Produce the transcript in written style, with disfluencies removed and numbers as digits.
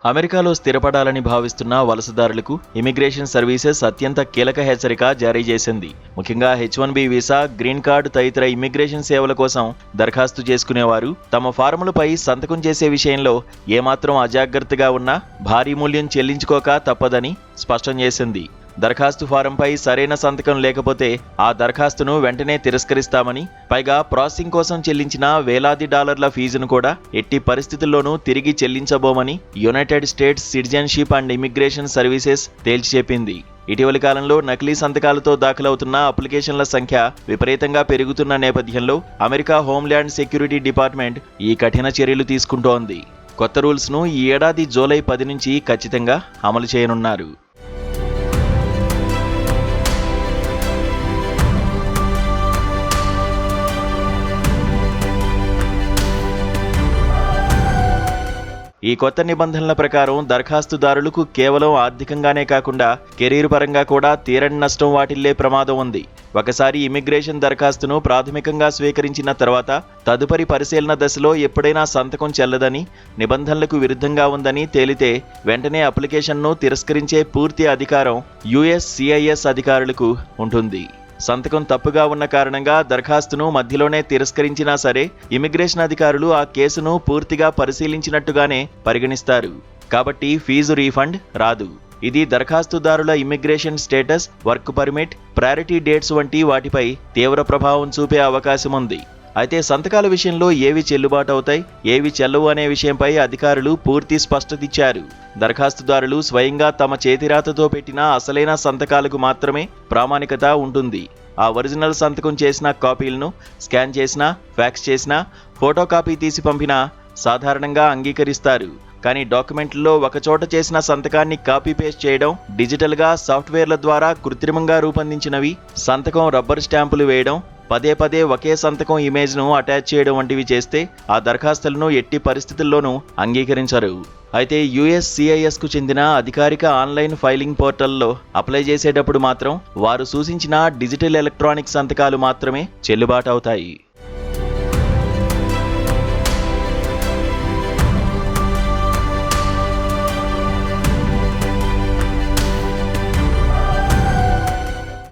అమెరికాలో స్థిరపడాలని భావిస్తున్న వలసదారులకు immigration services అత్యంత కీలక హెచ్చరిక జారీ చేసింది. ముఖ్యంగా H1B వీసా, గ్రీన్ కార్డు తదితర ఇమిగ్రేషన్ సేవల కోసం దరఖాస్తు చేసుకునేవారు తమ ఫారములపై సంతకం చేసే విషయంలో ఏమాత్రం అజాగ్రత్తగా ఉన్నా భారీ మూల్యం చెల్లించుకోక తప్పదని స్పష్టం చేసింది. దరఖాస్తు ఫారంపై సరైన సంతకం లేకపోతే ఆ దరఖాస్తును వెంటనే తిరస్కరిస్తామని, పైగా ప్రాసెసింగ్ కోసం చెల్లించిన వేలాది డాలర్ల ఫీజును కూడా ఎట్టి పరిస్థితుల్లోనూ తిరిగి చెల్లించబోమని United States citizenship and immigration services తేల్చి చెప్పింది. ఇటీవలి కాలంలో నకిలీ సంతకాలతో దాఖలవుతున్న అప్లికేషన్ల సంఖ్య విపరీతంగా పెరుగుతున్న నేపథ్యంలో అమెరికా హోంల్యాండ్ సెక్యూరిటీ డిపార్ట్మెంట్ ఈ కఠిన చర్యలు తీసుకుంటోంది. కొత్త రూల్స్ను ఈ ఏడాది జూలై 10 నుంచి ఖచ్చితంగా అమలు చేయనున్నారు. ఈ కొత్త నిబంధనల ప్రకారం దరఖాస్తుదారులకు కేవలం ఆర్థికంగానే కాకుండా కెరీర్ పరంగా కూడా తీరని నష్టం వాటిల్లే ప్రమాదం ఉంది. ఒకసారి ఇమిగ్రేషన్ దరఖాస్తును ప్రాథమికంగా స్వీకరించిన తర్వాత తదుపరి పరిశీలన దశలో ఎప్పుడైనా సంతకం చెల్లదని, నిబంధనలకు విరుద్ధంగా ఉందని తేలితే వెంటనే అప్లికేషన్ను తిరస్కరించే పూర్తి అధికారం USCIS అధికారులకు ఉంటుంది. సంతకం తప్పుగా ఉన్న కారణంగా దరఖాస్తును మధ్యలోనే తిరస్కరించినా సరే ఇమిగ్రేషన్ అధికారులు ఆ కేసును పూర్తిగా పరిశీలించినట్టుగానే పరిగణిస్తారు. కాబట్టి ఫీజు రీఫండ్ రాదు. ఇది దరఖాస్తుదారుల immigration status, work permit, priority dates వంటి వాటిపై తీవ్ర ప్రభావం చూపే అవకాశం ఉంది. అయితే సంతకాల విషయంలో ఏవి చెల్లుబాటు అవుతాయి, ఏవి చెల్లవు అనే విషయంపై అధికారులు పూర్తి స్పష్టత ఇచ్చారు. దరఖాస్తుదారులు స్వయంగా తమ చేతిరాతతో పెట్టిన అసలైన సంతకాలకు మాత్రమే ప్రామాణికత ఉంటుంది. ఆ ఒరిజినల్ సంతకం చేసిన కాపీలను స్కాన్ చేసినా, ఫ్యాక్స్ చేసినా, ఫోటో కాపీ తీసి పంపినా సాధారణంగా అంగీకరిస్తారు. కానీ డాక్యుమెంట్లలో ఒకచోట చేసిన సంతకాన్ని కాపీ పేస్ట్ చేయడం, డిజిటల్గా సాఫ్ట్వేర్ల ద్వారా కృత్రిమంగా రూపొందించినవి, సంతకం రబ్బర్ స్టాంపులు వేయడం, పదే పదే ఒకే సంతకం ఇమేజ్ను అటాచ్ చేయడం వంటివి చేస్తే ఆ దరఖాస్తులను ఎట్టి పరిస్థితుల్లోనూ అంగీకరించరు. అయితే USCISకు చెందిన అధికారిక ఆన్లైన్ ఫైలింగ్ పోర్టల్లో అప్లై చేసేటప్పుడు మాత్రం వారు సూచించిన డిజిటల్ ఎలక్ట్రానిక్ సంతకాలు మాత్రమే చెల్లుబాటు అవుతాయి.